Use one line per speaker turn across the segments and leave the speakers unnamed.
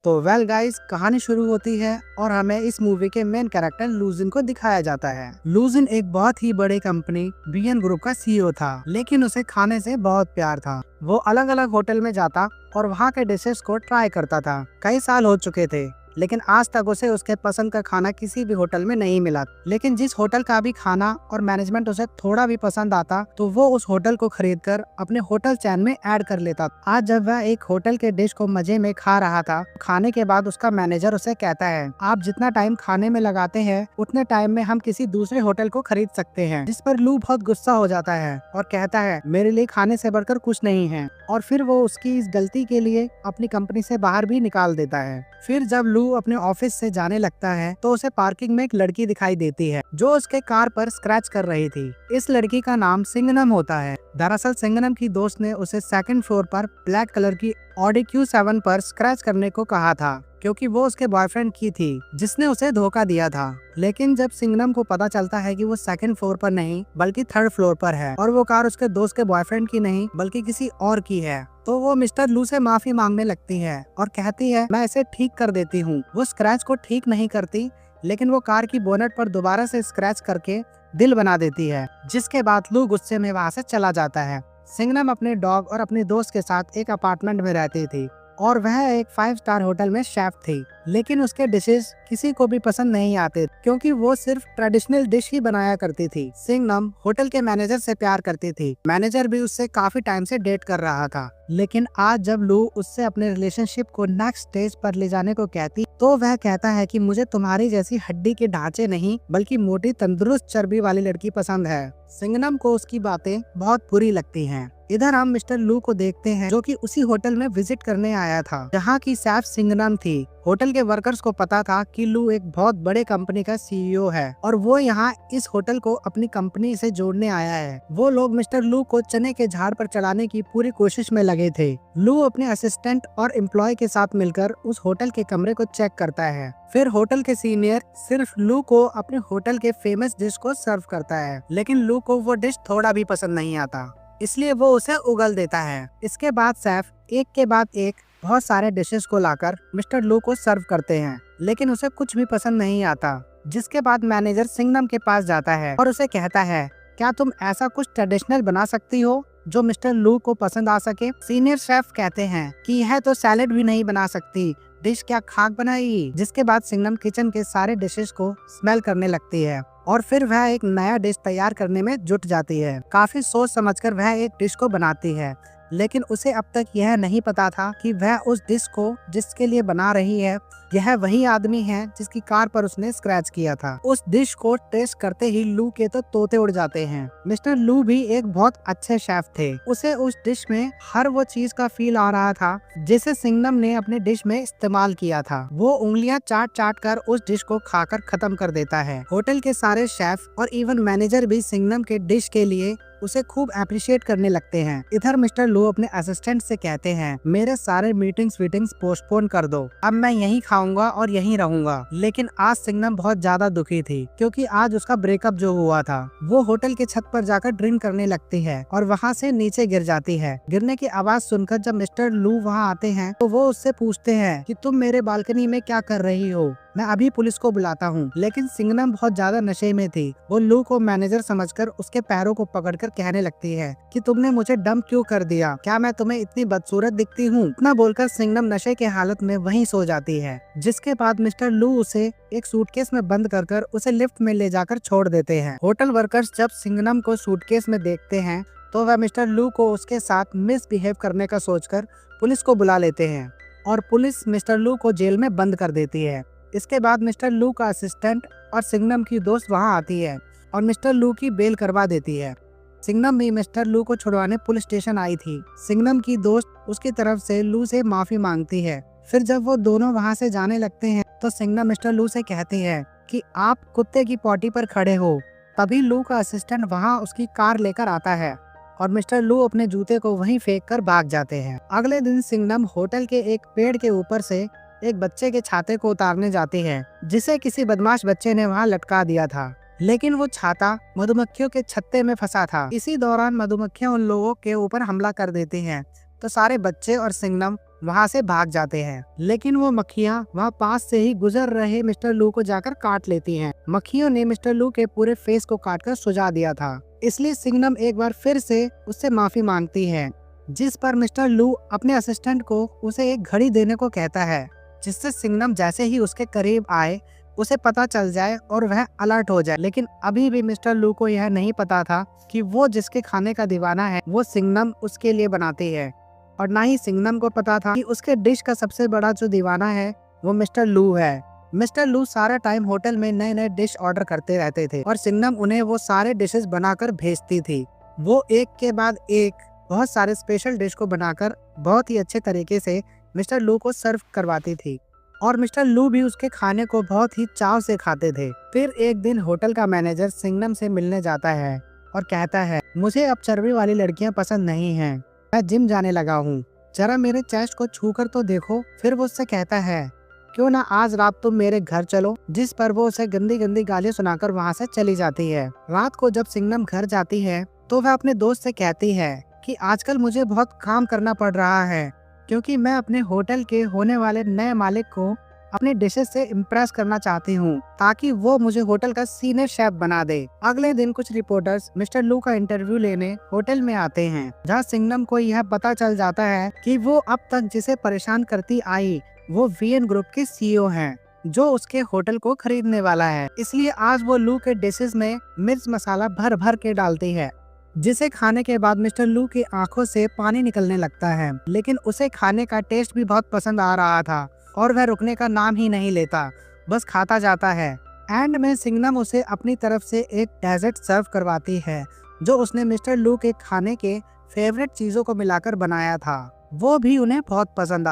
तो well guys, कहानी शुरू होती है और हमें इस मूवी के मेन कैरेक्टर लूजिन को दिखाया जाता है। लूजिन एक बहुत ही बड़ी कंपनी बीएन ग्रुप का सीईओ था, लेकिन उसे खाने से बहुत प्यार था। वो अलग अलग होटल में जाता और वहाँ के डिशेस को ट्राई करता था। कई साल हो चुके थे, लेकिन आज तक उसे उसके पसंद का खाना किसी भी होटल में नहीं मिला। लेकिन जिस होटल का भी खाना और मैनेजमेंट उसे थोड़ा भी पसंद आता तो वो उस होटल को खरीदकर अपने होटल चैन में ऐड कर लेता। आज जब वह एक होटल के डिश को मजे में खा रहा था, खाने के बाद उसका मैनेजर उसे कहता है, आप जितना टाइम खाने में लगाते हैं उतने टाइम में हम किसी दूसरे होटल को खरीद सकते हैं। जिस पर लू बहुत गुस्सा हो जाता है और कहता है, मेरे लिए खाने से बढ़कर कुछ नहीं है। और फिर वो उसकी इस गलती के लिए अपनी कंपनी से बाहर भी निकाल देता है। फिर जब लू अपने ऑफिस से जाने लगता है तो उसे पार्किंग में एक लड़की दिखाई देती है जो उसके कार पर स्क्रैच कर रही थी। इस लड़की का नाम सिंगनम होता है। दरअसल सिंगनम की दोस्त ने उसे सेकंड फ्लोर पर ब्लैक कलर की ऑडी Q7 पर स्क्रैच करने को कहा था, क्योंकि वो उसके बॉयफ्रेंड की थी जिसने उसे धोखा दिया था। लेकिन जब सिंगनम को पता चलता है कि वो सेकंड फ्लोर पर नहीं बल्कि थर्ड फ्लोर पर है और वो कार उसके दोस्त के बॉयफ्रेंड की नहीं बल्कि किसी और की है, तो वो मिस्टर लू से माफी मांगने लगती है और कहती है, मैं इसे ठीक कर देती हूँ। वो स्क्रैच को ठीक नहीं करती, लेकिन वो कार की बोनट पर दोबारा से स्क्रैच करके दिल बना देती है, जिसके बाद लू गुस्से में वहाँ से चला जाता है। सिंगनम अपने डॉग और अपने दोस्त के साथ एक अपार्टमेंट में रहती थी और वह एक 5 स्टार होटल में शेफ थी। लेकिन उसके डिशेस किसी को भी पसंद नहीं आते, क्योंकि वो सिर्फ ट्रेडिशनल डिश ही बनाया करती थी। सिंगनम होटल के मैनेजर से प्यार करती थी। मैनेजर भी उससे काफी टाइम से डेट कर रहा था। लेकिन आज जब लू उससे अपने रिलेशनशिप को नेक्स्ट स्टेज पर ले जाने को कहती तो वह कहता है कि मुझे तुम्हारी जैसी हड्डी के ढांचे नहीं बल्कि मोटी तंदुरुस्त चर्बी वाली लड़की पसंद है। सिंगनम को उसकी बातें बहुत बुरी लगती हैं। इधर हम मिस्टर लू को देखते हैं जो कि उसी होटल में विजिट करने आया था जहाँ की शेफ सिंगनम थी। होटल के वर्कर्स को पता था कि लू एक बहुत बड़े कंपनी का सीईओ है और वो यहाँ इस होटल को अपनी कंपनी से जोड़ने आया है। वो लोग मिस्टर लू को चने के झाड़ पर चढ़ाने की पूरी कोशिश में लगे थे। लू अपने असिस्टेंट और एम्प्लॉय के साथ मिलकर उस होटल के कमरे को चेक करता है। फिर होटल के सीनियर सिर्फ लू को अपने होटल के फेमस डिश को सर्व करता है, लेकिन लू को वो डिश थोड़ा भी पसंद नहीं आता, इसलिए वो उसे उगल देता है। इसके बाद शेफ एक के बाद एक बहुत सारे डिशेस को लाकर मिस्टर लू को सर्व करते हैं, लेकिन उसे कुछ भी पसंद नहीं आता। जिसके बाद मैनेजर सिंगनम के पास जाता है और उसे कहता है, क्या तुम ऐसा कुछ ट्रेडिशनल बना सकती हो जो मिस्टर लू को पसंद आ सके। सीनियर शेफ कहते हैं कि यह तो सैलेड भी नहीं बना सकती, डिश क्या खाक बनाएगी। जिसके बाद सिंगनम किचन के सारे डिशेस को स्मेल करने लगती है और फिर वह एक नया डिश तैयार करने में जुट जाती है। काफी सोच समझकर वह एक डिश को बनाती है, लेकिन उसे अब तक यह नहीं पता था कि वह उस डिश को जिसके लिए बना रही है यह वही आदमी है जिसकी कार पर उसने स्क्रैच किया था। उस डिश को टेस्ट करते ही लू के तो तोते उड़ जाते हैं। मिस्टर लू भी एक बहुत अच्छे शेफ थे। उसे उस डिश में हर वो चीज का फील आ रहा था जिसे सिंगनम ने अपने डिश में इस्तेमाल किया था। वो उंगलियां चाट चाट कर उस डिश को खाकर खत्म कर देता है। होटल के सारे शेफ और इवन मैनेजर भी सिंगनम के डिश के लिए उसे खूब अप्रिशिएट करने लगते हैं। इधर मिस्टर लू अपने असिस्टेंट से कहते हैं, मेरे सारे मीटिंग्स पोस्टपोन कर दो, अब मैं यहीं खाऊंगा और यहीं रहूंगा। लेकिन आज सिंगनम बहुत ज्यादा दुखी थी, क्योंकि आज उसका ब्रेकअप जो हुआ था। वो होटल के छत पर जाकर ड्रिंक करने लगती है और वहाँ से नीचे गिर जाती है। गिरने की आवाज सुनकर जब मिस्टर लू वहाँ आते हैं तो वो उससे पूछते हैं कि तुम मेरे बालकनी में क्या कर रही हो, मैं अभी पुलिस को बुलाता हूँ। लेकिन सिंगनम बहुत ज्यादा नशे में थी। वो लू को मैनेजर समझकर उसके पैरों को पकड़कर कहने लगती है कि तुमने मुझे डंप क्यों कर दिया, क्या मैं तुम्हें इतनी बदसूरत दिखती हूँ। इतना बोलकर सिंगनम नशे के हालत में वहीं सो जाती है। जिसके बाद मिस्टर लू उसे एक सूटकेस में बंद कर उसे लिफ्ट में ले जाकर छोड़ देते हैं। होटल वर्कर्स जब सिंगनम को सूटकेस में देखते हैं तो वह मिस्टर लू को उसके साथ मिसबिहेव करने का सोचकर पुलिस को बुला लेते हैं और पुलिस मिस्टर लू को जेल में बंद कर देती है। इसके बाद मिस्टर लू का असिस्टेंट और सिंगनम की दोस्त वहां आती है और मिस्टर लू की बेल करवा देती है। सिंगनम भी मिस्टर लू को छुड़वाने पुलिस स्टेशन आई थी। सिंगनम की दोस्त उसकी तरफ से लू से माफी मांगती है। फिर जब वो दोनों वहां से जाने लगते हैं तो सिंगनम मिस्टर लू से कहती है कि आप कुत्ते की पॉटी पर खड़े हो। तभी लू का असिस्टेंट वहाँ उसकी कार लेकर आता है और मिस्टर लू अपने जूते को वहीं फेंक कर भाग जाते हैं। अगले दिन सिंगनम होटल के एक पेड़ के ऊपर से एक बच्चे के छाते को उतारने जाती है, जिसे किसी बदमाश बच्चे ने वहाँ लटका दिया था। लेकिन वो छाता मधुमक्खियों के छत्ते में फंसा था। इसी दौरान मधुमक्खियां उन लोगों के ऊपर हमला कर देती हैं। तो सारे बच्चे और सिंगनम वहाँ से भाग जाते हैं। लेकिन वो मक्खियाँ वहाँ पास से ही गुजर रहे मिस्टर लू को जाकर काट लेती हैं। मक्खियों ने मिस्टर लू के पूरे फेस को काटकर सुझा दिया था, इसलिए सिंगनम एक बार फिर से उससे माफी मांगती है, जिस पर मिस्टर लू अपने असिस्टेंट को उसे एक घड़ी देने को कहता है, जिससे सिंगनम जैसे ही उसके करीब आए उसे पता चल जाए और वह अलर्ट हो जाए। लेकिन अभी भी मिस्टर लू को यह नहीं पता था कि वो जिसके खाने का दीवाना है वो सिंगनम उसके लिए बनाती है, और ना ही सिंगनम को पता था कि उसके डिश का सबसे बड़ा जो दीवाना है वो मिस्टर लू है। मिस्टर लू सारा टाइम होटल में नए नए डिश ऑर्डर करते रहते थे और सिंगनम उन्हें वो सारे डिशेस बनाकर भेजती थी। वो एक के बाद एक बहुत सारे स्पेशल डिश को बनाकर बहुत ही अच्छे तरीके से मिस्टर लू को सर्व करवाती थी, और मिस्टर लू भी उसके खाने को बहुत ही चाव से खाते थे। फिर एक दिन होटल का मैनेजर सिंगनम से मिलने जाता है और कहता है, मुझे अब चर्बी वाली लड़कियां पसंद नहीं हैं, मैं जिम जाने लगा हूँ, जरा मेरे चेस्ट को छू कर तो देखो। फिर वो उससे कहता है, क्यों ना आज रात तुम मेरे घर चलो, जिस पर वो उसे गंदी गंदी गालियां सुनाकर वहाँ से चली जाती है। रात को जब सिंगनम घर जाती है तो वह अपने दोस्त से कहती है कि आजकल मुझे बहुत काम करना पड़ रहा है, क्योंकि मैं अपने होटल के होने वाले नए मालिक को अपनी डिशेस से इम्प्रेस करना चाहती हूँ, ताकि वो मुझे होटल का सीनियर शेफ बना दे। अगले दिन कुछ रिपोर्टर्स मिस्टर लू का इंटरव्यू लेने होटल में आते हैं, जहाँ सिंगनम को यह पता चल जाता है कि वो अब तक जिसे परेशान करती आई वो वीएन ग्रुप के सीईओ हैं, जो उसके होटल को खरीदने वाला है। इसलिए आज वो लू के डिशेस में मिर्च मसाला भर भर के डालती है, जिसे खाने के बाद मिस्टर लू की आंखों से पानी निकलने लगता है। लेकिन उसे खाने का टेस्ट भी बहुत पसंद आ रहा था और वह रुकने का नाम ही नहीं लेता, बस खाता जाता है। एंड में सिंगनम उसे अपनी तरफ से एक डेजर्ट सर्व करवाती है, जो उसने मिस्टर लू के खाने के फेवरेट चीजों को मिलाकर बनाया था। वो भी उन्हें बहुत पसंद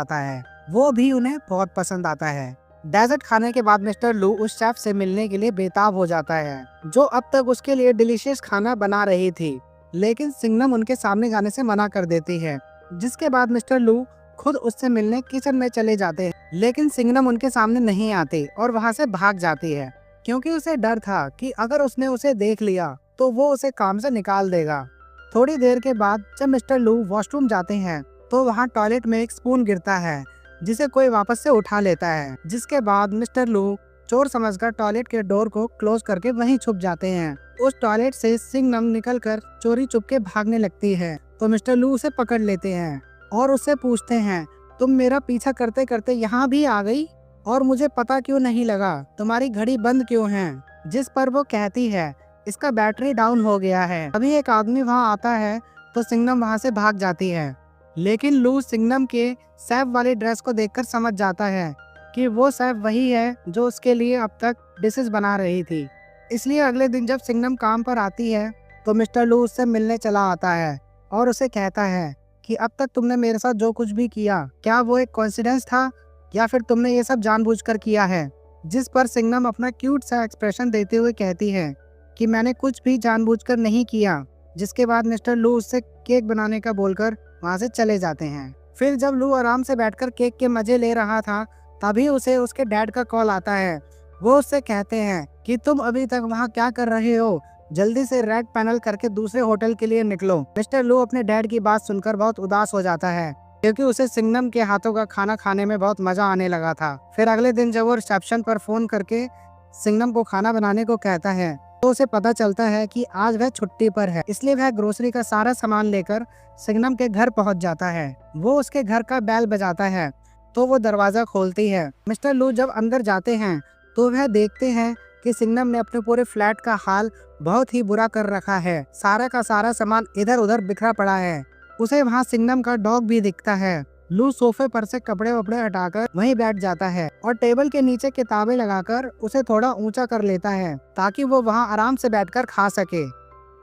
आता है। डेजर्ट खाने के बाद मिस्टर लू उस शेफ से मिलने के लिए बेताब हो जाता है, जो अब तक उसके लिए डिलीशियस खाना बना रही थी। लेकिन सिंगनम उनके सामने जाने से मना कर देती है, जिसके बाद मिस्टर लू खुद उससे मिलने किचन में चले जाते हैं। लेकिन सिंगनम उनके सामने नहीं आती और वहाँ से भाग जाती है, क्योंकि उसे डर था कि अगर उसने उसे देख लिया तो वो उसे काम से निकाल देगा। थोड़ी देर के बाद जब मिस्टर लू वॉशरूम जाते हैं तो वहाँ टॉयलेट में एक स्पून गिरता है, जिसे कोई वापस से उठा लेता है, जिसके बाद मिस्टर लू चोर समझकर टॉयलेट के डोर को क्लोज करके वहीं छुप जाते हैं। उस टॉयलेट से सिंगनम निकलकर चोरी चुपके भागने लगती है, तो मिस्टर लू उसे पकड़ लेते हैं और उससे पूछते हैं, तुम मेरा पीछा करते करते यहाँ भी आ गई और मुझे पता क्यों नहीं लगा, तुम्हारी घड़ी बंद क्यों है? जिस पर वो कहती है, इसका बैटरी डाउन हो गया है। अभी एक आदमी वहाँ आता है तो सिंगनम वहाँ से भाग जाती है। लेकिन लू सिंगनम के शेफ वाली ड्रेस को देखकर समझ जाता है कि वो शेफ वही है जो उसके लिए अब तक डिशेस बना रही थी। इसलिए अगले दिन जब सिंगनम काम पर आती है तो मिस्टर लू उससे मिलने चला आता है और उसे कहता है कि अब तक तुमने मेरे साथ जो कुछ भी किया, क्या वो एक कोइंसिडेंस था या फिर तुमने ये सब जानबूझकर किया है? जिस पर सिंगनम अपना क्यूट सा एक्सप्रेशन देते हुए कहती है कि मैंने कुछ भी जानबूझकर नहीं किया। जिसके बाद मिस्टर लू उससे केक बनाने का बोलकर वहाँ से चले जाते हैं। फिर जब लू आराम से बैठकर केक के मजे ले रहा था, तभी उसे उसके डैड का कॉल आता है। वो उससे कहते हैं कि तुम अभी तक वहाँ क्या कर रहे हो, जल्दी से रेड पैनल करके दूसरे होटल के लिए निकलो। मिस्टर लू अपने डैड की बात सुनकर बहुत उदास हो जाता है, क्योंकि उसे सिंगनम के हाथों का खाना खाने में बहुत मजा आने लगा था। फिर अगले दिन जब वो रिसेप्शन पर फोन करके सिंगनम को खाना बनाने को कहता है तो उसे पता चलता है कि आज वह छुट्टी पर है, इसलिए वह ग्रोसरी का सारा सामान लेकर सिंगनम के घर पहुंच जाता है। वो उसके घर का बेल बजाता है तो वो दरवाजा खोलती है। मिस्टर लू जब अंदर जाते हैं तो वह देखते हैं कि सिंगनम ने अपने पूरे फ्लैट का हाल बहुत ही बुरा कर रखा है। सारा का सारा सामान इधर उधर बिखरा पड़ा है। उसे वहाँ सिंगनम का डॉग भी दिखता है। लू सोफे पर से कपड़े वपड़े हटाकर वहीं बैठ जाता है और टेबल के नीचे किताबें लगाकर उसे थोड़ा ऊंचा कर लेता है, ताकि वो वहाँ आराम से बैठकर खा सके।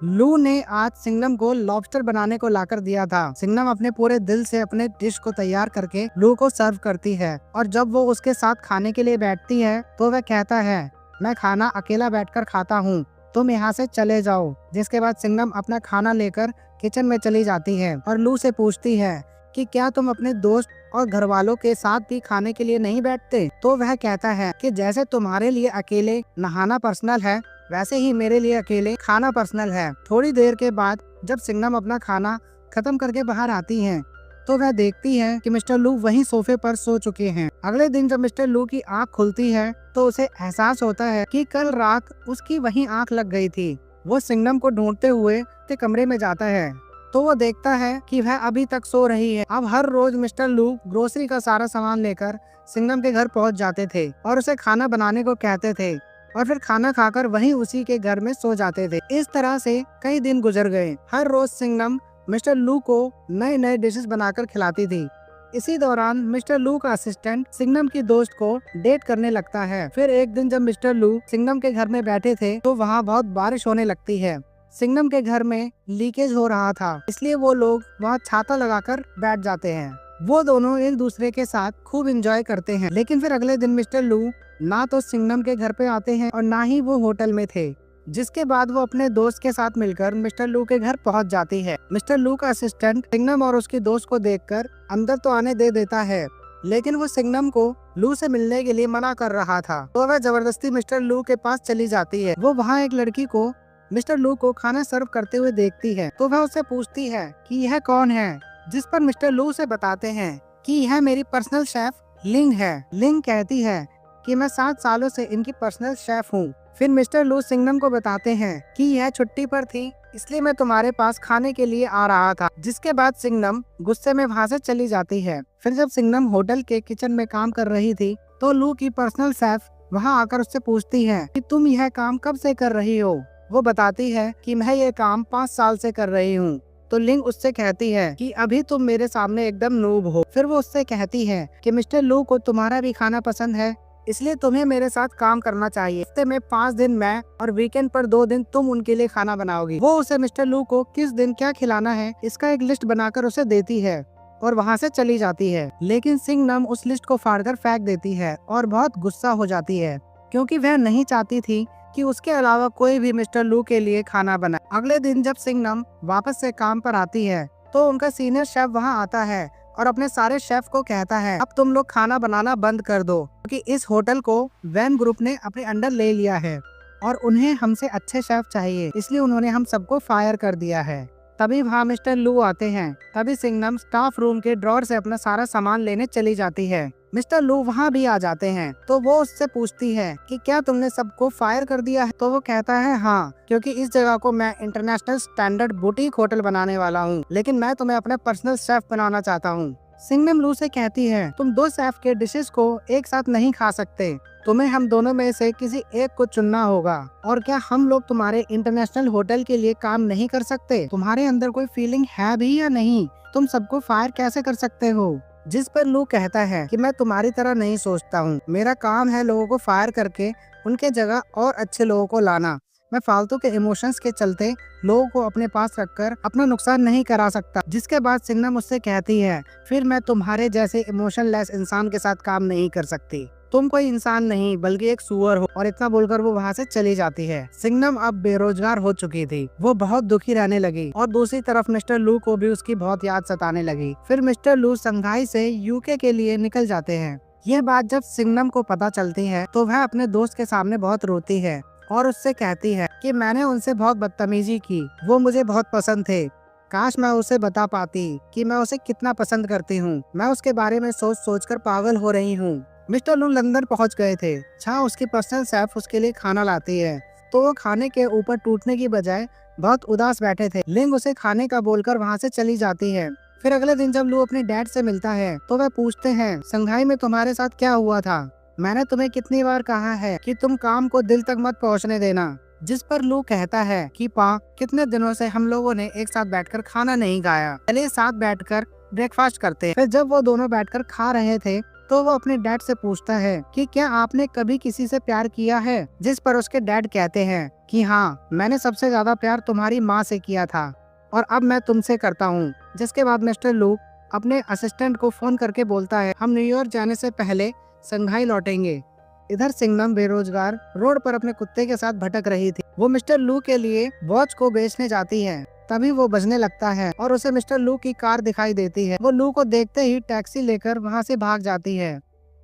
लू ने आज सिंगनम को लॉबस्टर बनाने को लाकर दिया था। सिंगनम अपने पूरे दिल से अपने डिश को तैयार करके लू को सर्व करती है, और जब वो उसके साथ खाने के लिए बैठती है तो वह कहता है, मैं खाना अकेला बैठकर खाता हूँ, तुम यहाँ से चले जाओ। जिसके बाद सिंगनम अपना खाना लेकर किचन में चली जाती है और लू से पूछती है कि क्या तुम अपने दोस्त और घर वालों के साथ भी खाने के लिए नहीं बैठते? तो वह कहता है कि जैसे तुम्हारे लिए अकेले नहाना पर्सनल है, वैसे ही मेरे लिए अकेले खाना पर्सनल है। थोड़ी देर के बाद जब सिंगनम अपना खाना खत्म करके बाहर आती हैं, तो वह देखती है कि मिस्टर लू वहीं सोफे पर सो चुके हैं। अगले दिन जब मिस्टर लू की आँख खुलती है तो उसे एहसास होता है कि कल रात उसकी वहीं आँख लग गई थी। वो सिंघम को ढूंढते हुए उसके कमरे में जाता है तो वो देखता है कि वह अभी तक सो रही है। अब हर रोज मिस्टर लू ग्रोसरी का सारा सामान लेकर सिंघम के घर पहुंच जाते थे और उसे खाना बनाने को कहते थे और फिर खाना खाकर वहीं उसी के घर में सो जाते थे। इस तरह से कई दिन गुजर गए। हर रोज सिंघम मिस्टर लू को नए नए डिशेस बनाकर खिलाती थी। इसी दौरान मिस्टर लू का असिस्टेंट सिंघम की दोस्त को डेट करने लगता है। फिर एक दिन जब मिस्टर लू सिंघम के घर में बैठे थे तो वहाँ बहुत बारिश होने लगती है। सिंघम के घर में लीकेज हो रहा था, इसलिए वो लोग वहाँ छाता लगाकर बैठ जाते हैं। वो दोनों एक दूसरे के साथ खूब एंजॉय करते हैं। लेकिन फिर अगले दिन मिस्टर लू ना तो सिंघम के घर पे आते हैं और ना ही वो होटल में थे, जिसके बाद वो अपने दोस्त के साथ मिलकर मिस्टर लू के घर पहुंच जाती है। मिस्टर लू का असिस्टेंट सिंघम और उसकी दोस्त को देखकर अंदर तो आने दे देता है, लेकिन वो सिंघम को लू से मिलने के लिए मना कर रहा था, तो वह जबरदस्ती मिस्टर लू के पास चली जाती है। वो वहाँ एक लड़की को मिस्टर लू को खाना सर्व करते हुए देखती है तो वह उससे पूछती है कि यह कौन है, जिस पर मिस्टर लू से बताते हैं कि यह मेरी पर्सनल शेफ लिंग है। लिंग कहती है कि मैं 7 सालों से इनकी पर्सनल शेफ हूँ। फिर मिस्टर लू सिंघम को बताते हैं कि यह छुट्टी पर थी, इसलिए मैं तुम्हारे पास खाने के लिए आ रहा था। जिसके बाद सिंघम गुस्से में वहाँ से चली जाती है। फिर जब सिंघम होटल के किचन में काम कर रही थी तो लू की पर्सनल शेफ वहाँ आकर उससे पूछती है कि तुम यह काम कब से कर रही हो। वो बताती है कि मैं ये काम 5 साल से कर रही हूँ। तो लिंग उससे कहती है कि अभी तुम मेरे सामने एकदम नूब हो। फिर वो उससे कहती है कि मिस्टर लू को तुम्हारा भी खाना पसंद है, इसलिए तुम्हें मेरे साथ काम करना चाहिए। हफ्ते में 5 दिन मैं और वीकेंड पर 2 दिन तुम उनके लिए खाना बनाओगी। वो उसे मिस्टर लू को किस दिन क्या खिलाना है इसका एक लिस्ट बनाकर उसे देती है और वहाँ से चली जाती है। लेकिन सिंघम उस लिस्ट को फाड़कर फेंक देती है और बहुत गुस्सा हो जाती है, क्योंकि वह नहीं चाहती थी कि उसके अलावा कोई भी मिस्टर लू के लिए खाना बनाए। अगले दिन जब सिंघम वापस से काम पर आती है तो उनका सीनियर शेफ वहाँ आता है और अपने सारे शेफ को कहता है अब तुम लोग खाना बनाना बंद कर दो, क्योंकि इस होटल को वैन ग्रुप ने अपने अंडर ले लिया है और उन्हें हमसे अच्छे शेफ चाहिए, इसलिए उन्होंने हम सबको फायर कर दिया है। तभी वहाँ मिस्टर लू आते हैं। तभी सिंघम स्टाफ रूम के ड्रॉर से अपना सारा सामान लेने चली जाती है। मिस्टर लू वहाँ भी आ जाते हैं तो वो उससे पूछती है कि क्या तुमने सबको फायर कर दिया है। तो वो कहता है हाँ, क्योंकि इस जगह को मैं इंटरनेशनल स्टैंडर्ड बुटीक होटल बनाने वाला हूँ, लेकिन मैं तुम्हें अपना पर्सनल शेफ बनाना चाहता हूँ। सिंघम लू से कहती है तुम 2 शेफ के डिशेस को एक साथ नहीं खा सकते, तुम्हें हम दोनों में से किसी एक को चुनना होगा। और क्या हम लोग तुम्हारे इंटरनेशनल होटल के लिए काम नहीं कर सकते? तुम्हारे अंदर कोई फीलिंग है भी या नहीं? तुम सबको फायर कैसे कर सकते हो? जिस पर लू कहता है कि मैं तुम्हारी तरह नहीं सोचता हूँ, मेरा काम है लोगों को फायर करके उनके जगह और अच्छे लोगों को लाना। मैं फालतू के इमोशंस के चलते लोगों को अपने पास रखकर अपना नुकसान नहीं करा सकता। जिसके बाद सिंघम मुझसे कहती है फिर मैं तुम्हारे जैसे इमोशनलेस इंसान के साथ काम नहीं कर सकती, तुम कोई इंसान नहीं बल्कि एक सुअर हो। और इतना बोलकर वो वहाँ से चली जाती है। सिंघम अब बेरोजगार हो चुकी थी, वो बहुत दुखी रहने लगी और दूसरी तरफ मिस्टर लू को भी उसकी बहुत याद सताने लगी। फिर मिस्टर लू संघाई से यूके के लिए निकल जाते हैं। यह बात जब सिंघम को पता चलती है तो वह अपने दोस्त के सामने बहुत रोती है और उससे कहती है कि मैंने उनसे बहुत बदतमीजी की, वो मुझे बहुत पसंद थे, काश मैं उसे बता पाती कि मैं उसे कितना पसंद करती हूँ। मैं उसके बारे में सोच सोच कर पागल हो रही हूँ। मिस्टर लू लंदन पहुँच गए थे, जहाँ उसकी पर्सनल शेफ उसके लिए खाना लाती है, तो वो खाने के ऊपर टूटने की बजाय बहुत उदास बैठे थे। लिंग उसे खाने का बोलकर वहाँ से चली जाती है। फिर अगले दिन जब लू अपने डैड से मिलता है तो वह पूछते हैं संघाई में तुम्हारे साथ क्या हुआ था? मैंने तुम्हें कितनी बार कहा है कि तुम काम को दिल तक मत पहुंचने देना। जिस पर लू कहता है कि पा कितने दिनों से हम लोगों ने एक साथ बैठकर खाना नहीं खाया, चलिए साथ बैठकर ब्रेकफास्ट करते हैं। फिर जब वो दोनों बैठकर खा रहे थे तो वो अपने डैड से पूछता है कि क्या आपने कभी किसी से प्यार किया है? जिस पर उसके डैड कहते हैं कि हाँ, मैंने सबसे ज्यादा प्यार तुम्हारी माँ से किया था और अब मैं तुमसे करता हूँ। जिसके बाद मिस्टर लू अपने असिस्टेंट को फोन करके बोलता है हम न्यूयॉर्क जाने से पहले संघाई लौटेंगे। इधर सिंघम बेरोजगार रोड पर अपने कुत्ते के साथ भटक रही थी। वो मिस्टर लू के लिए वॉच को बेचने जाती है, तभी वो बजने लगता है और उसे मिस्टर लू की कार दिखाई देती है। वो लू को देखते ही टैक्सी लेकर वहाँ से भाग जाती है।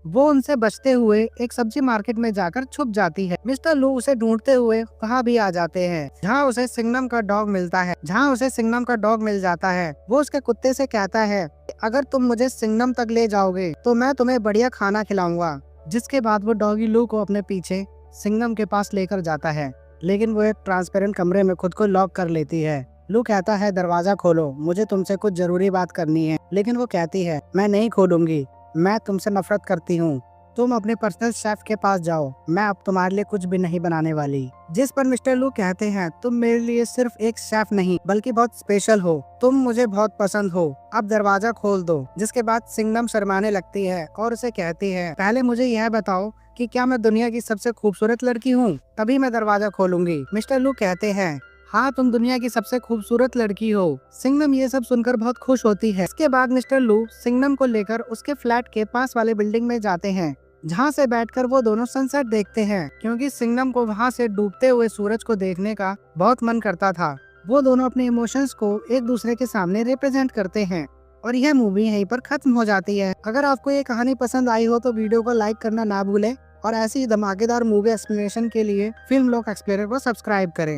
वो उनसे बचते हुए एक सब्जी मार्केट में जाकर छुप जाती है। मिस्टर लू उसे ढूंढते हुए वहाँ भी आ जाते हैं, जहाँ उसे सिंगनम का डॉग मिल जाता है। वो उसके कुत्ते से कहता है, अगर तुम मुझे सिंगनम तक ले जाओगे तो मैं तुम्हें बढ़िया खाना खिलाऊंगा। जिसके बाद वो डॉगी लू को अपने पीछे सिंगनम के पास लेकर जाता है, लेकिन वो एक ट्रांसपेरेंट कमरे में खुद को लॉक कर लेती है। लू कहता है, दरवाजा खोलो, मुझे तुमसे कुछ जरूरी बात करनी है। लेकिन वो कहती है, मैं नहीं खोलूंगी, मैं तुमसे नफरत करती हूँ। तुम अपने पर्सनल शेफ के पास जाओ, मैं अब तुम्हारे लिए कुछ भी नहीं बनाने वाली। जिस पर मिस्टर लू कहते हैं, तुम मेरे लिए सिर्फ एक शेफ नहीं बल्कि बहुत स्पेशल हो, तुम मुझे बहुत पसंद हो, अब दरवाजा खोल दो। जिसके बाद सिंगनम शर्माने लगती है और उसे कहती है, पहले मुझे यह बताओ कि क्या मैं दुनिया की सबसे खूबसूरत लड़की हूँ, तभी मैं दरवाजा खोलूंगी। मिस्टर लू कहते हैं, हाँ तुम दुनिया की सबसे खूबसूरत लड़की हो। सिंगनम ये सब सुनकर बहुत खुश होती है। इसके बाद मिस्टर लू सिंगनम को लेकर उसके फ्लैट के पास वाले बिल्डिंग में जाते हैं, जहाँ से बैठकर वो दोनों सनसेट देखते हैं, क्योंकि सिंगनम को वहाँ से डूबते हुए सूरज को देखने का बहुत मन करता था। वो दोनों अपने इमोशंस को एक दूसरे के सामने रिप्रेजेंट करते हैं और यह मूवी यहीं पर खत्म हो जाती है। अगर आपको ये कहानी पसंद आई हो तो वीडियो को लाइक करना ना भूलें और ऐसी धमाकेदार मूवी एक्सप्लेनेशन के लिए फिल्म लॉक एक्सप्लोरर को सब्सक्राइब करें।